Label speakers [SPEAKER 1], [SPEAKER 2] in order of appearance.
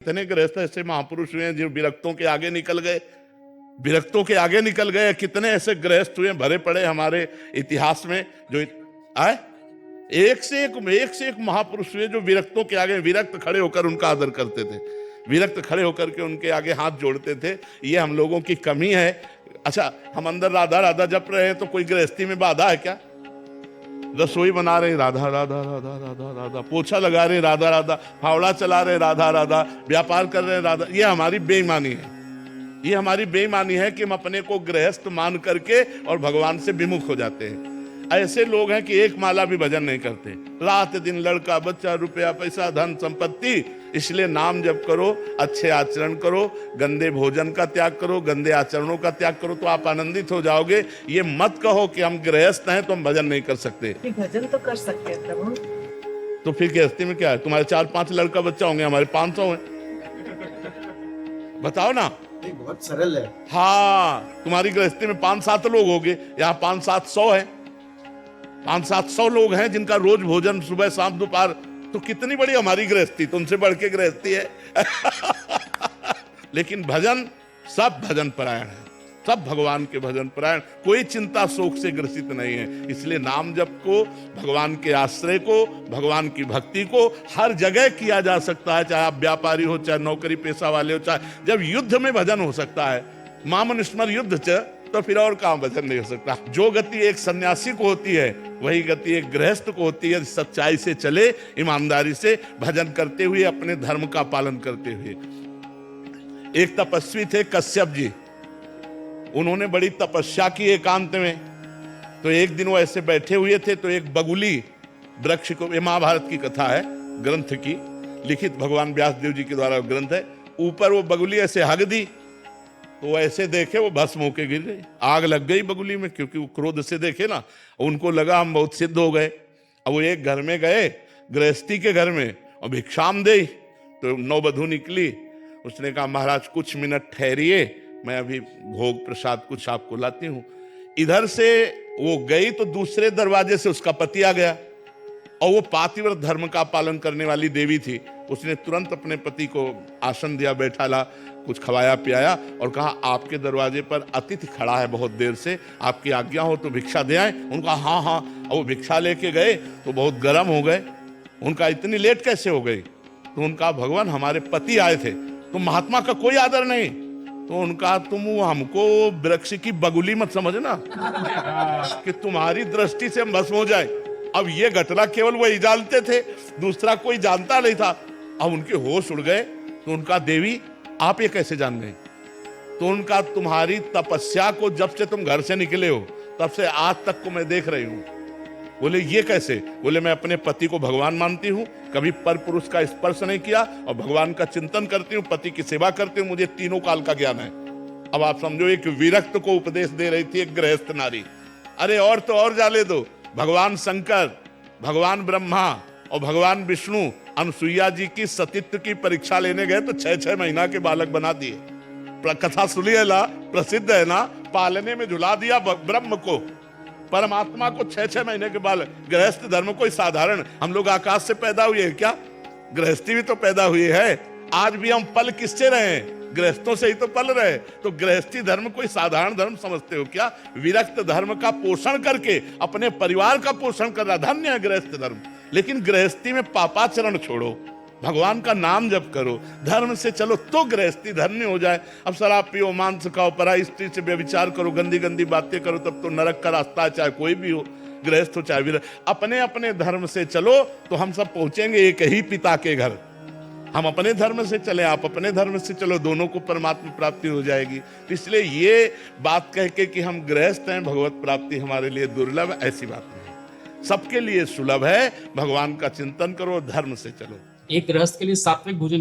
[SPEAKER 1] इतने गृहस्थ ऐसे महापुरुष हुए हैं जो विरक्तों के आगे निकल गए, विरक्तों के आगे निकल गए। कितने ऐसे गृहस्थ हुए भरे पड़े हमारे इतिहास में जो आए, एक से एक महापुरुष हुए जो विरक्तों के आगे, विरक्त खड़े होकर उनका आदर करते थे, विरक्त खड़े होकर के उनके आगे हाथ जोड़ते थे। ये हम लोगों की कमी है। अच्छा, हम अंदर राधा राधा जप रहे हैं तो कोई गृहस्थी में बाधा है क्या? रसोई बना रहे राधा राधा राधा राधा राधा, पोछा लगा रहे राधा राधा, फावड़ा चला रहे राधा राधा, व्यापार कर रहे राधा। ये हमारी बेईमानी है, ये हमारी बेईमानी है कि हम अपने को गृहस्थ मान करके और भगवान से विमुख हो जाते हैं। ऐसे लोग हैं कि एक माला भी भजन नहीं करते, रात दिन लड़का बच्चा रुपया पैसा धन संपत्ति। इसलिए नाम जप करो, अच्छे आचरण करो, गंदे भोजन का त्याग करो, गंदे आचरणों का त्याग करो, तो आप आनंदित हो जाओगे। ये मत कहो कि हम गृहस्थ हैं तो हम भजन नहीं कर सकते।
[SPEAKER 2] भजन तो कर सकते हैं प्रभु।
[SPEAKER 1] तो फिर गृहस्थी में क्या है? तुम्हारे 4-5 लड़का बच्चा होंगे, हमारे 500 हैं। बताओ ना,
[SPEAKER 3] बहुत सरल है।
[SPEAKER 1] हाँ, तुम्हारी गृहस्थी में 5-7 लोग होंगे, यहाँ 500-700 है, 500-700 लोग हैं जिनका रोज भोजन सुबह शाम दोपहर। तो कितनी बड़ी हमारी गृहस्थी, तुमसे बढ़ के गृहस्थी है। लेकिन भजन, सब भजन परायण है, सब भगवान के भजन परायण, कोई चिंता शोक से ग्रसित नहीं है। इसलिए नाम जप को, भगवान के आश्रय को, भगवान की भक्ति को हर जगह किया जा सकता है, चाहे आप व्यापारी हो, चाहे नौकरी पेशा वाले हो, चाहे जब युद्ध में भजन हो सकता है। मामनुस्मर युद्ध च, तो फिर और काम भजन नहीं हो सकता। जो गति एक सन्यासी को होती है वही गति एक गृहस्थ को होती है। सच्चाई से चले, ईमानदारी से भजन करते हुए, अपने धर्म का पालन करते हुए। एक तपस्वी थे कश्यप जी, उन्होंने बड़ी तपस्या की एकांत में। तो एक दिन वो ऐसे बैठे हुए थे तो एक बगुली वृक्ष को, ये महाभारत की कथा है, ग्रंथ की लिखित, भगवान व्यास देव जी के द्वारा ग्रंथ है। ऊपर वो बगुली ऐसे हग दी तो ऐसे देखे वो भस्म होके गिर गई, आग लग गई बगुली में, क्योंकि वो क्रोध से देखे ना, उनको लगा हम बहुत सिद्ध हो गए। अब वो एक घर में गए, गृहस्थी के घर में, और भिक्षाम दे। तो नौबधू निकली, उसने कहा महाराज कुछ मिनट ठहरिए, मैं अभी भोग प्रसाद कुछ आपको लाती हूँ। इधर से वो गई तो दूसरे दरवाजे से उसका पति आ गया, और वो पातिव्रत धर्म का पालन करने वाली देवी थी। उसने तुरंत अपने पति को आसन दिया, बैठाला, कुछ खवाया पियाया और कहा आपके दरवाजे पर अतिथि खड़ा है बहुत देर से, आपकी आज्ञा हो तो भिक्षा दे आए। उनका हाँ हाँ। और वो भिक्षा लेके गए तो बहुत गर्म हो गए। उनका इतनी लेट कैसे हो गई? तो उनका भगवान हमारे पति आए थे, तो महात्मा का कोई आदर नहीं। तो उनका तुम हमको वृक्ष की बगुली मत समझना कि तुम्हारी दृष्टि से हम भस्म हो जाए। अब ये घटना केवल वही जानते थे, दूसरा कोई जानता नहीं था। अब उनके होश उड़ गए। तो उनका देवी आप ये कैसे जान गए? तो उनका तुम्हारी तपस्या को जब से तुम घर से निकले हो तब से आज तक को मैं देख रही हूं। बोले ये कैसे? बोले मैं अपने पति को भगवान मानती हूँ, कभी पर पुरुष का स्पर्श नहीं किया, और भगवान का चिंतन करती हूँ, पति की सेवा करती हूँ, मुझे तीनों काल का ज्ञान है। अब आप समझो, एक विरक्त को उपदेश दे रही थी एक गृहस्थ नारी। अरे और तो और जाने दो, भगवान शंकर, भगवान ब्रह्मा और भगवान विष्णु अनुसुईया जी की सतीत्व की परीक्षा लेने गए तो 6-6 महीना के बालक बना दिए। कथा सुनी है ना, प्रसिद्ध है ना, पालने में झुला दिया ब्रह्म को, परमात्मा को 6-6 महीने के बालक। गृहस्थ धर्म कोई साधारण, हम लोग आकाश से पैदा हुए हैं क्या? गृहस्थी भी तो पैदा हुई है। आज भी हम पल किससे रहे? गृहस्थों से ही तो पल रहे। तो गृहस्थी धर्म कोई साधारण धर्म समझते हो क्या? विरक्त धर्म का पोषण करके अपने परिवार का पोषण कर रहा, धन्य है गृहस्थ धर्म। लेकिन गृहस्थी में पापाचरण छोड़ो, भगवान का नाम जप करो, धर्म से चलो, तो गृहस्थी धन्य हो जाए। अब शराब पियो, मांस खाओ, पराई स्त्री से व्यभिचार करो, गंदी गंदी बातें करो, तब तो नरक का रास्ता है, चाहे कोई भी हो, गृहस्थ हो चाहे विरक्त। अपने अपने धर्म से चलो तो हम सब पहुंचेंगे एक ही पिता के घर। हम अपने धर्म से चले, आप अपने धर्म से चलो, दोनों को परमात्मा प्राप्ति हो जाएगी। इसलिए ये बात कह के कि हम गृहस्थ हैं, भगवत प्राप्ति हमारे लिए दुर्लभ, ऐसी बात नहीं, सबके लिए सुलभ है। भगवान का चिंतन करो, धर्म से चलो।
[SPEAKER 4] एक गृहस्थ के लिए सात्विक भोजन